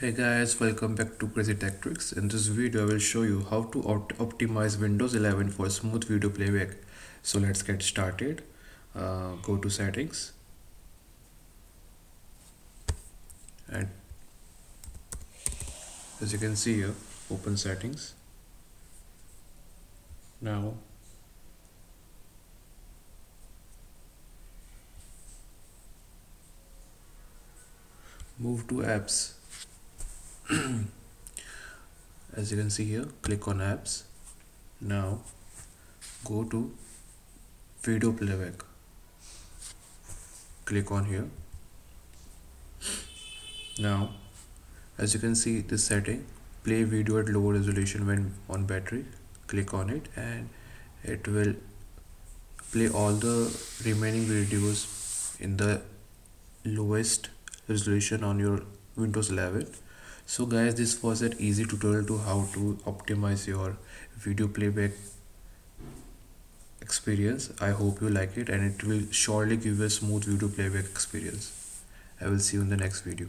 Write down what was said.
Hey guys, welcome back to Crazy Tech Tricks. In this video, I will show you how to optimize Windows 11 for smooth video playback. So let's get started. Go to settings and as you can see here, open settings. Now move to apps. As you can see here, click on apps. Now go to video playback. Click on here. Now as you can see this setting, play video at low resolution when on battery. Click on it and it will play all the remaining videos in the lowest resolution on your Windows 11. So guys, this was an easy tutorial to how to optimize your video playback experience. I hope you like it and it will surely give you a smooth video playback experience. I will see you in the next video.